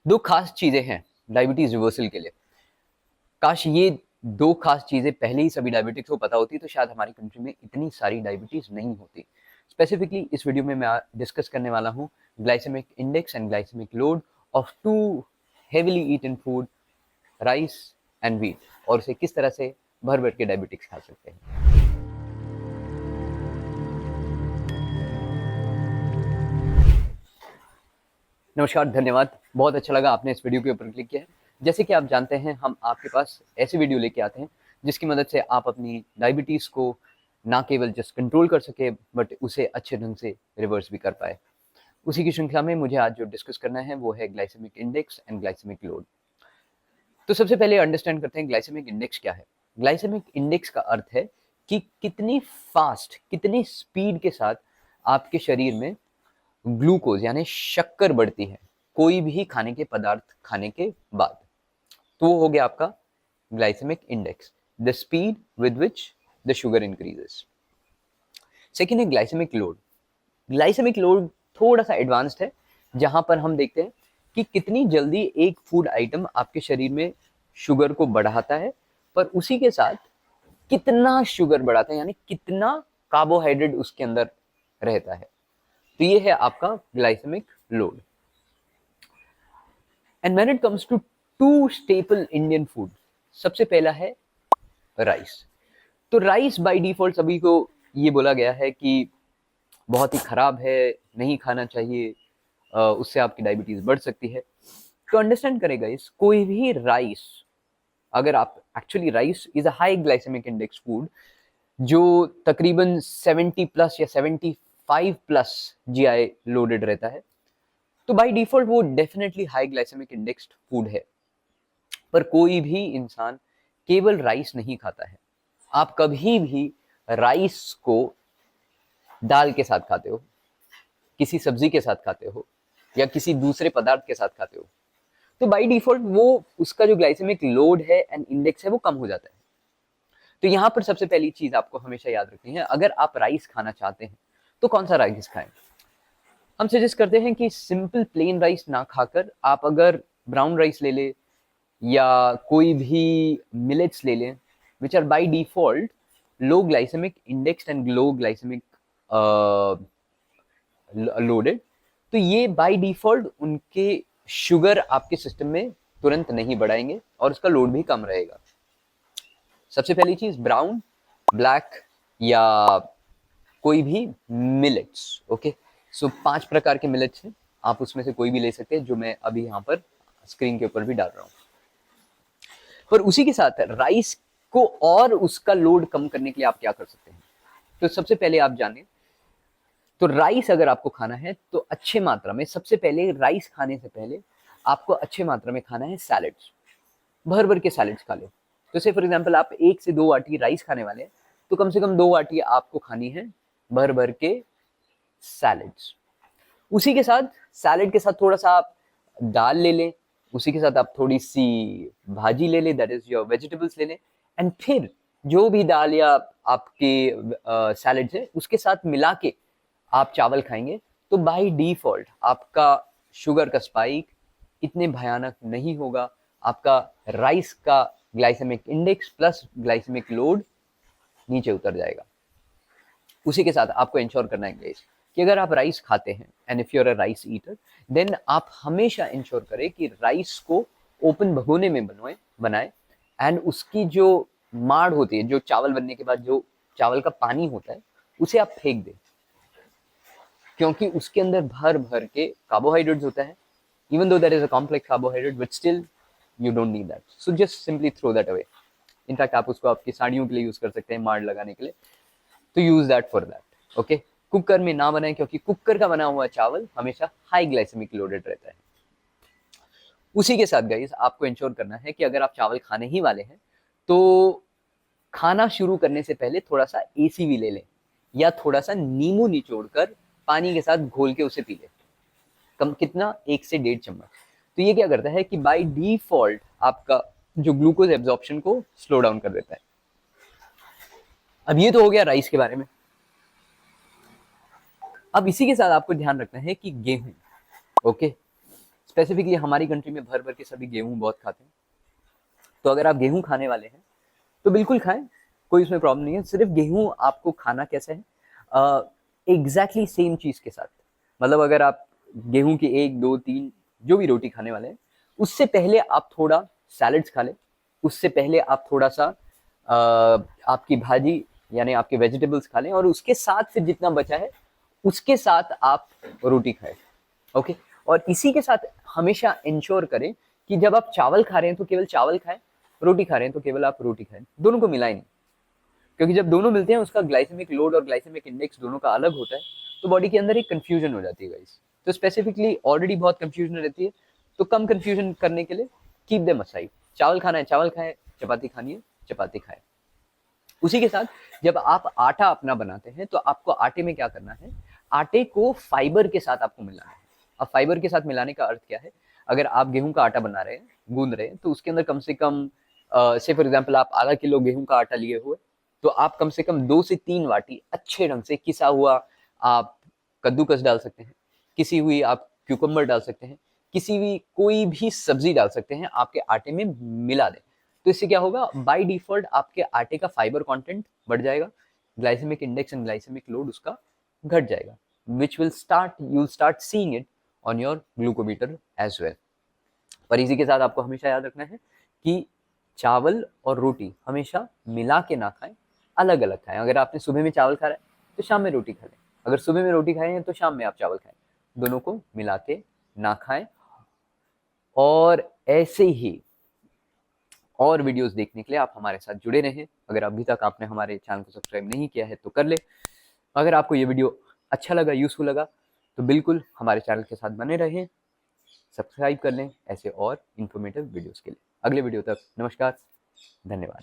दो खास चीजें हैं डायबिटीज रिवर्सल के लिए। काश ये दो खास चीजें पहले ही सभी डायबिटिक्स को पता होती तो शायद हमारी कंट्री में इतनी सारी डायबिटीज नहीं होती। स्पेसिफिकली इस वीडियो में मैं डिस्कस करने वाला हूँ glycaemic index and glycaemic load of two heavily eaten food, rice and wheat, और उसे किस तरह से भर भर के डायबिटिक्स खा सकते हैं। नमस्कार, धन्यवाद। बहुत अच्छा लगा आपने इस वीडियो के ऊपर क्लिक किया है। जैसे कि आप जानते हैं, हम आपके पास ऐसे वीडियो लेके आते हैं जिसकी मदद से आप अपनी डायबिटीज़ को ना केवल जस्ट कंट्रोल कर सके बट उसे अच्छे ढंग से रिवर्स भी कर पाए। उसी की श्रृंखला में मुझे आज जो डिस्कस करना है वो है glycaemic index and glycaemic load. तो सबसे पहले अंडरस्टैंड करते हैं ग्लाइसेमिक इंडेक्स क्या है। ग्लाइसेमिक इंडेक्स का अर्थ है कि कितनी फास्ट, कितनी स्पीड के साथ आपके शरीर में ग्लूकोज यानी शक्कर बढ़ती है कोई भी खाने के पदार्थ खाने के बाद। तो वो हो गया आपका glycaemic index, the speed with which the sugar increases. Second है ग्लाइसेमिक लोड। ग्लाइसेमिक लोड थोड़ा सा एडवांस्ड है, जहां पर हम देखते हैं कि कितनी जल्दी एक फूड आइटम आपके शरीर में शुगर को बढ़ाता है, पर उसी के साथ कितना शुगर बढ़ाता है यानी कितना कार्बोहाइड्रेट उसके अंदर रहता है। तो ये है आपका glycaemic load. And when it comes to to staple Indian food, सबसे पहला है राइस। तो राइस बाय डिफॉल्ट सभी को ये बोला गया है कि बहुत ही खराब है, नहीं खाना चाहिए, उससे आपकी डायबिटीज बढ़ सकती है। तो अंडरस्टैंड करेगा इस कोई भी राइस, अगर आप actually rice is a high glycaemic index food जो तकरीबन 70 प्लस या 75 प्लस जीआई लोडेड रहता है, तो बाय डिफॉल्ट वो definitely high glycaemic indexed food है। पर कोई भी इंसान केवल राइस नहीं खाता है। आप कभी भी राइस को दाल के साथ खाते हो, किसी सब्जी के साथ खाते हो या किसी दूसरे पदार्थ के साथ खाते हो, तो बाय डिफॉल्ट वो उसका जो ग्लाइसेमिक लोड है एंड इंडेक्स है वो कम हो जाता है। तो यहां पर सबसे पहली चीज आपको हमेशा याद रखनी है, अगर आप राइस खाना चाहते हैं तो कौन सा राइस खाएं। हम सजेस्ट करते हैं कि सिंपल प्लेन राइस ना खाकर आप अगर ब्राउन राइस ले ले या कोई भी मिलेट्स ले लें which are by default low glycaemic index and low glycaemic loaded. तो ये बाय डिफॉल्ट उनके शुगर आपके सिस्टम में तुरंत नहीं बढ़ाएंगे और उसका लोड भी कम रहेगा। सबसे पहली चीज ब्राउन, ब्लैक या कोई भी मिलेट्स। ओके, सो 5 प्रकार के मिलेट्स हैं, आप उसमें से कोई भी ले सकते हैं जो मैं अभी यहाँ पर स्क्रीन के ऊपर भी डाल रहा हूँ। पर उसी के साथ राइस को और उसका लोड कम करने के लिए आप क्या कर सकते हैं। तो सबसे पहले आप जाने तो राइस अगर आपको खाना है तो अच्छे मात्रा में, सबसे पहले राइस खाने से पहले आपको अच्छे मात्रा में खाना है सैलेड्स। भर भर के सैलेड्स खा लो। तो से फॉर एग्जांपल आप 1 से 2 वाटी राइस खाने वाले हैं तो कम से कम 2 वाटी आपको खानी है भर भर के सैलेड्स। उसी के साथ सैलेड के साथ थोड़ा सा आप दाल ले लें, उसी के साथ आप थोड़ी सी भाजी ले लें, दैट इज योर वेजिटेबल्स ले लें, एंड फिर जो भी दाल या आपके सैलेड्स है उसके साथ मिला के आप चावल खाएंगे तो बाय डिफॉल्ट आपका शुगर का स्पाइक इतने भयानक नहीं होगा। आपका राइस का glycaemic index plus glycaemic load नीचे उतर जाएगा। उसी के साथ आपको इंश्योर करना है गाइस कि अगर आप राइस खाते हैं and if you are a rice eater then आप हमेशा इंश्योर करें कि राइस को ओपन भगोने में बनाए एंड उसकी जो माड़ होती है, जो चावल बनने के बाद जो चावल का पानी होता है, उसे आप फेंक दें, क्योंकि उसके अंदर भर भर के कार्बोहाइड्रेट्स होता है। Even though that is a complex carbohydrate but still you don't need that, so just simply throw that away. In fact आप उसको आपकी साड़ियों के लिए यूज कर सकते हैं माड़ लगाने के लिए, तो use that for that. Okay, cooker में ना बनाएं क्योंकि कुकर का बना हुआ चावल हमेशा हाई ग्लाइसेमिक लोडेड रहता है। उसी के साथ गाइस आपको इंश्योर करना है कि अगर आप चावल खाने ही वाले हैं तो खाना शुरू करने से पहले थोड़ा सा एसी भी ले लें या थोड़ा सा नींबू निचोड़कर पानी के साथ घोल के उसे पी लें। कम कितना, 1 से 1.5 चम्मच। तो ये क्या करता है कि बाय डिफॉल्ट आपका जो ग्लूकोज एब्जॉर्प्शन को स्लो डाउन कर देता है। अब ये तो हो गया राइस के बारे में। अब इसी के साथ आपको ध्यान रखना है कि गेहूं, ओके, स्पेसिफिकली हमारी कंट्री में भर भर के सभी गेहूं बहुत खाते हैं, तो अगर आप गेहूं खाने वाले हैं तो बिल्कुल खाएं, कोई उसमें प्रॉब्लम नहीं है। सिर्फ गेहूं आपको खाना कैसे है, एग्जैक्टली सेम चीज के साथ, मतलब अगर आप गेहूं की 1 2 3 जो भी रोटी खाने वाले हैं, उससे पहले आप थोड़ा सैलड्स खा लें, उससे पहले आप थोड़ा सा आपकी भाजी यानी आपके वेजिटेबल्स खा लें, और उसके साथ फिर जितना बचा है उसके साथ आप रोटी खाएं। ओके, और इसी के साथ हमेशा इंश्योर करें कि जब आप चावल खा रहे हैं तो केवल चावल खाएं, रोटी खा रहे हैं तो केवल आप रोटी खाएं, दोनों को मिलाएं नहीं, क्योंकि जब दोनों मिलते हैं उसका ग्लाइसेमिक लोड और ग्लाइसेमिक इंडेक्स दोनों का अलग होता है, तो बॉडी के अंदर एक कंफ्यूजन हो जाती है गाइस। तो स्पेसिफिकली ऑलरेडी बहुत कंफ्यूजन रहती है, तो कम कंफ्यूजन करने के लिए कीप देम असाइड। चावल खाना है चावल खाएं, चपाती खानी है चपाती खाएं। उसी के साथ जब आप आटा अपना बनाते हैं तो आपको आटे में क्या करना है, आटे को फाइबर के साथ आपको मिलाना है। अब फाइबर के साथ मिलाने का अर्थ क्या है, अगर आप गेहूं का आटा बना रहे हैं, गूंद रहे हैं, तो उसके अंदर कम से कम से फॉर एग्जाम्पल आप आधा किलो गेहूं का आटा लिए हुए, तो आप कम से कम 2 से 3 वाटी अच्छे ढंग से किसा हुआ आप कद्दूकस डाल सकते हैं, किसी हुई आप क्यूकम्बर डाल सकते हैं, किसी भी कोई भी सब्जी डाल सकते हैं, आपके आटे में मिला दें। तो इससे क्या होगा, बाय डिफॉल्ट आपके आटे का फाइबर कंटेंट बढ़ जाएगा, glycaemic index and glycaemic load उसका घट जाएगा, which will start you will start seeing it on your glucometer as well. पर इसी के साथ आपको हमेशा याद रखना है कि चावल और रोटी हमेशा मिला के ना खाएं, अलग अलग खाएं। अगर आपने सुबह में चावल खा रहा है तो शाम में रोटी खा लें, अगर सुबह में रोटी खाए हैं तो शाम में आप चावल खाएं, दोनों को मिला के ना खाएं। और ऐसे ही और वीडियोस देखने के लिए आप हमारे साथ जुड़े रहें। अगर अभी तक आपने हमारे चैनल को सब्सक्राइब नहीं किया है तो कर ले। अगर आपको ये वीडियो अच्छा लगा, यूजफुल लगा, तो बिल्कुल हमारे चैनल के साथ बने रहें, सब्सक्राइब कर लें ऐसे और इन्फॉर्मेटिव वीडियोस के लिए। अगले वीडियो तक नमस्कार, धन्यवाद।